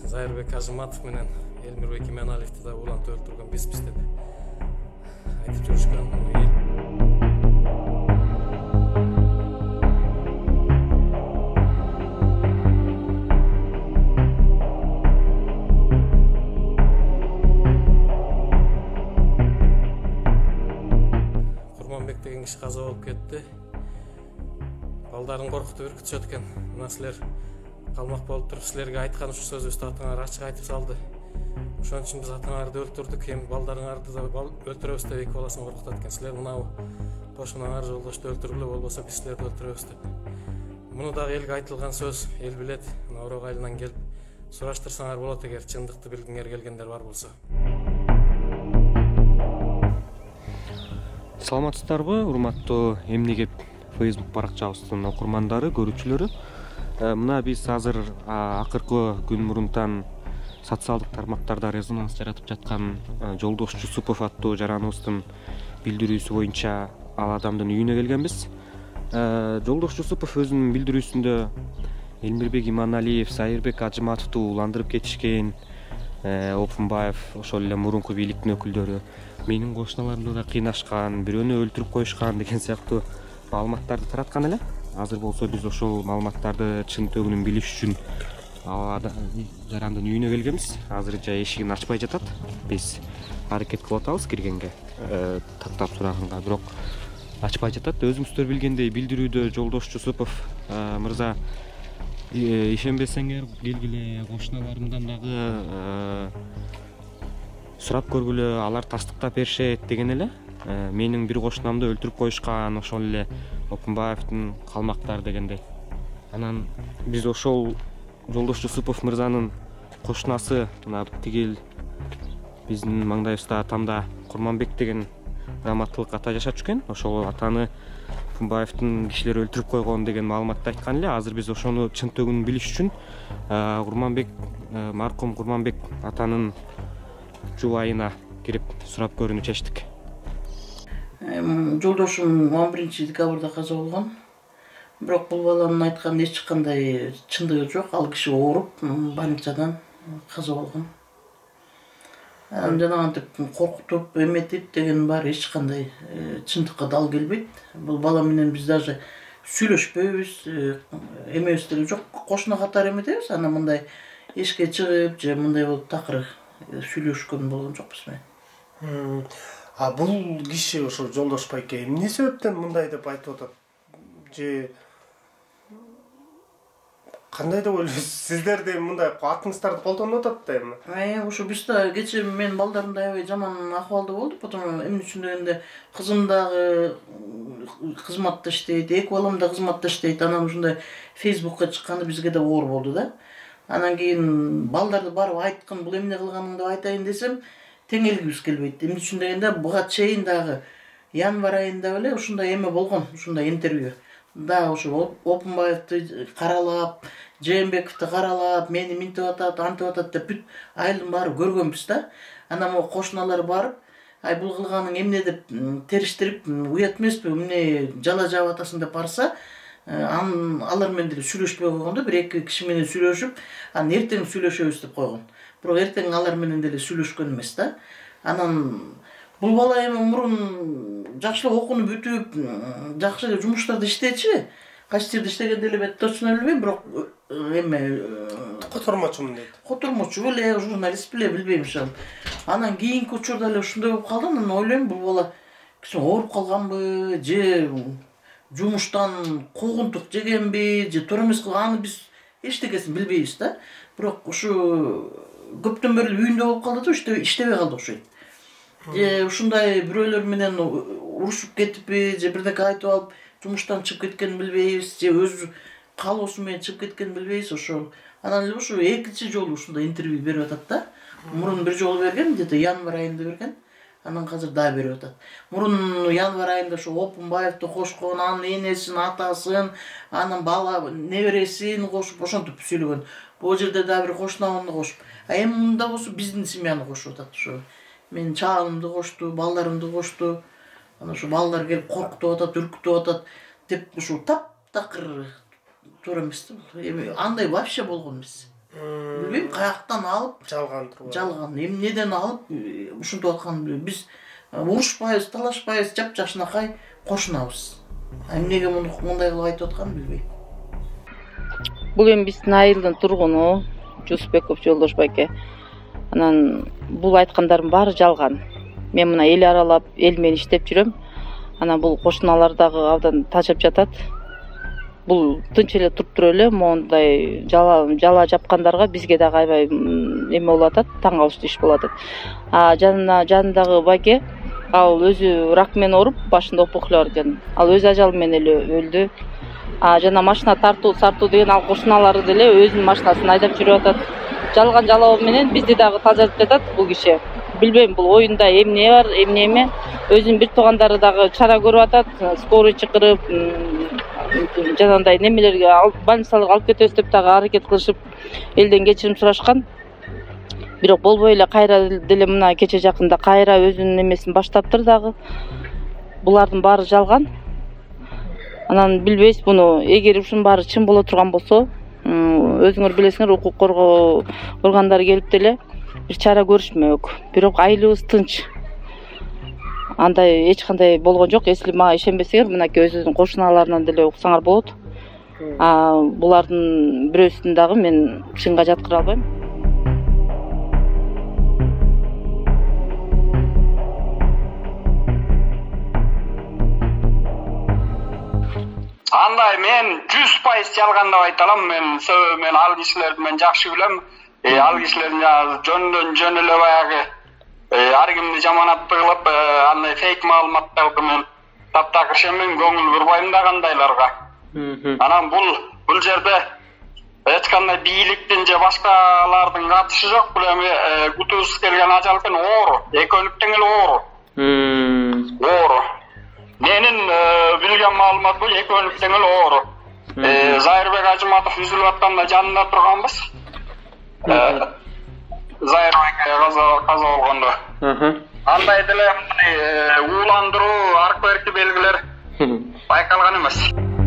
Зайырбек Ажыматов менен Элмирбек Иманалиевди да улантып өлтүргөн бизбиз деп айтып жүрүшкөн. Курманбек деген киши каза болуп кетти. Балдарын коркутуп үркүтүшөт экен. Мына силер калмак болуп туруп силерге айткан ушу сөзүбүздү атаңар ачык айтып салды. Ошон үчүн биз атаңарды өлтүрдүк. Эми балдарыңарды да өлтүрөбүз деп эки баласын коркутат экен. Силер мынабу кошунаңар жолдошту өлтүргүлө, болбосо биз силерди өлтүрөбүз деп. Муну дагы элге айтылган сөз, эл билет. Мына Орок айылынан келип сураштырсаңар болот эгер чындыкты билгиңер келгендер бар болсо. Саламатсыздарбы, урматтуу Эмне кеп Facebook баракчабыздын окурмандары, көрүүчүлөрү. Мына биз азыр акыркы күн мурунтан социалдык тармактарда резонанс жаратып жаткан Жолдош Жусупов аттуу жараныбыздын билдирүүсү боюнча ал адамдын үйүнө келгенбиз. Жолдош Жусупов өзүнүн билдирүүсүндө Элмирбек Иманалиев, Зайырбек Ажыматовду уландырып кетишкен, Опунбаев, ошол эле мурунку бийликтин өкүлдөрү менин кошуналарымды да кыйнашкан, бирөөнү өлтүрүп коюшкан деген сыяктуу маалыматтарды тараткан эле. Азыр болсо биз ошол маалыматтарды чын төгүнүн билиш үчүн жарандын үйүнө келгенбиз. Азыр эшигин ачпай жатат. Биз аракет кылып атабыз киргенге, тактап сураганга, бирок ачпай жатат. Өзүңүздөр билгендей билдирүүдө Жолдош Жусупов мырза ишенбесеңер келгиле, кошуналарымдан дагы сурап көргүлө, алар тастыктап беришет деген эле. Менин бир кошунамды өлтүрүп коюшкан, ошол эле Опунбаевдин калмактар дегендей. Анан биз ошол Жолдош Жусупов мырзанын кошунасы мына тигил биздин маңдайыбызда тамда Курманбек деген раматтылык ата жашап жүргөн. Ошол атаны Опунбаевдин кишилери өлтүрүп койгон деген маалыматты айткан эле. Азыр биз ошону чын төгүнүн билиш үчүн маркум Курманбек атанын жубайына кирип сурап көрүүнү чечтик. Жолдошум 11 декабрда каза болгон. Бирок бул баланын айткан эч кандай чындыгы жок. Ал киши ооруп, больницадан каза болгон. Жанагынтип коркутуп, эметип деген баары эч кандай чындыкка дал келбейт. Бул бала менен биз даже сүйлөшпөйбүз, эмебиз деле жок. Кошуна катары эметебиз, анан мындай эшикке чыгып же мындай болуп такыр сүйлөшкөн болгон жокпуз мен. Бул киши ошо Жолдош байке эмне себептен мындай деп айтып атат? Же кандай деп ойлойсуз? Сиздер да мындай атыңыздарды колдонуп атат да эми. Ошо биз да кечээ мен балдарым да аябай жаман акыбалда болдук. Потом эмне үчүн дегенде кызым дагы кызматта иштейт, эки балам да кызматта иштейт. Анан ушундай Facebookка чыкканы бизге да оор болду да. Анан кийин балдарды барып айткын, бул эмне кылганың деп айтайын десем, теңелгибиз келбейт. Эмне үчүн дегенде буга чейин дагы январь айында эле ушундай эме болгон, ушундай интервью. Да, ошо Опунбаевди каралап, Жээнбековди каралап, мени минтип атат, антип атат деп бүт айылдын баары көргөнбүз да. Анан могу кошуналар барып, бул кылганың эмне деп териштирип, уят эмеспи, эмне жала жаап атасың деп барса, алар менен деле сүйлөшпөй койгондо, бир эки киши менен сүйлөшүп, анан эртең сүйлөшөбүз деп койгон. Бирок эртең алар менен деле сүйлөшкөн эмес да. Анан бул бала эми мурун жакшылап окунуп бүтүп, жакшы эле жумуштарда иштечү. Кайсы жерде иштегенди эле мен точно билбейм, бирок эме котормочумун дейт. Котормочу беле, журналист беле билбейм ошол. Анан кийинки учурда эле ушундай болуп калды, анан ойлойм бул бала ооруп калганбы, же жумуштан куугунтук жегенби, же туура эмес кылган, аны биз эчтекесин билбейбиз да. Бирок ушу көптөн бери үйүндө болуп калды да, иштебей калды окшойт. Же ушундай бирөөлөр менен урушуп кетипби, же бирдеке айтып алып жумуштан чыгып кеткенин билбейбиз, же өз каалоосу менен чыгып кеткенин билбейбиз ошол. Анан эле ушу экинчи жолу ушундай интервью берип атат да. Мурун бир жолу берген, где-то январь айында берген. Анан азыр дагы берип атат. Мурун январь айында ошо Опунбаевди кошкон, анын энесин, атасын, анын бала небересин кошуп, ошентип сүйлөгөн. Бул жерде дагы бир кошунамды кошуп. Эми мында болсо биздин семьяны кошуп атат ошо. Мен чагымды кошту, балдарымды кошту. Анан ошо балдар келип коркутуп атат, үркүтүп атат деп ушул таптакыр туура эмес да. Эми андай вообще болгон эмес. Билбейм, каяктан алып, жалган турбу. жалган, эмнеден алып ушинтип аткан биз урушпайбыз, талашпайбыз, жапжашынакай кошунабыз. Эмнеге мындай кылып айтып атканын билбейм. Бул эми биздин айылдын тургуну Жусупбеков Жолдош байке. Анан бул айткандардын баары жалган. Мен мына эл аралап, эл менен иштеп жүрөм. Анан бул кошуналар дагы абдан тажап жатат. Бул тынч эле туруп эле мондай жала жапкандарга бизге дагы аябай эме болуп атат, таң калыштуу иш болуп атат. Жанындагы байке ал өзү рак менен ооруп, башында опухоль бар экен. Ал өз ажалы менен эле өлдү. Жана машина сартуу деген ал кошуналары деле өзүнүн машинасын айдап жүрүп атат. Жалган жалоо менен бизди дагы тазартып жатат бул киши. Билбейм, бул оюнда эмне бар, эмне эме. Өзүнүн бир туугандары дагы чара көрүп атат, скорый чакырып, жанагындай немелерге больницаларга алып кетебиз деп дагы аракет кылышып, элден кечирим сурашкан. Бирок болбой эле кайра деле мына кече жакында кайра өзүнүн эмесин баштаптыр дагы. Булардын баары жалган. Анан билбейбиз буну, эгер ушунун баары чын боло турган болсо, өзүңөр билесиңер, укук коргоо органдары келип деле бир чара көрүшмөк. Бирок айылыбыз тынч. Андай эч кандай болгон жок. Эсли мага ишенбесеңер, мынакей өзүнүн кошуналарынан деле уксаңар болот. Булардын бирөөсүн дагы мен чынга жаткыра албайм. Андай мен 100% жалган деп айта алам. Мен ал кишилерди мен жакшы билем. Ал кишилердин жөндөн жөн эле баягы ар кимди жаманаттуу кылып, андай фейк маалыматтарды мен таптакыр ишенбейм, көңүл бурбайм да кандайларга. Анан бул жерде эч кандай бийликтин же башкалардын катышы жок. Бул эми күтүүсүз келген ажал экен, оору. Экөөнүк тең эле оору. Оору. Менин билген маалымат бул экөөнүк тең эле оору. Зайырбек Ажыматов үзүлүп атканда жанында турганбыз. Зайырбек каза болгондо. Андай деле ууландыруу, аркы берки белгилер байкалган эмес.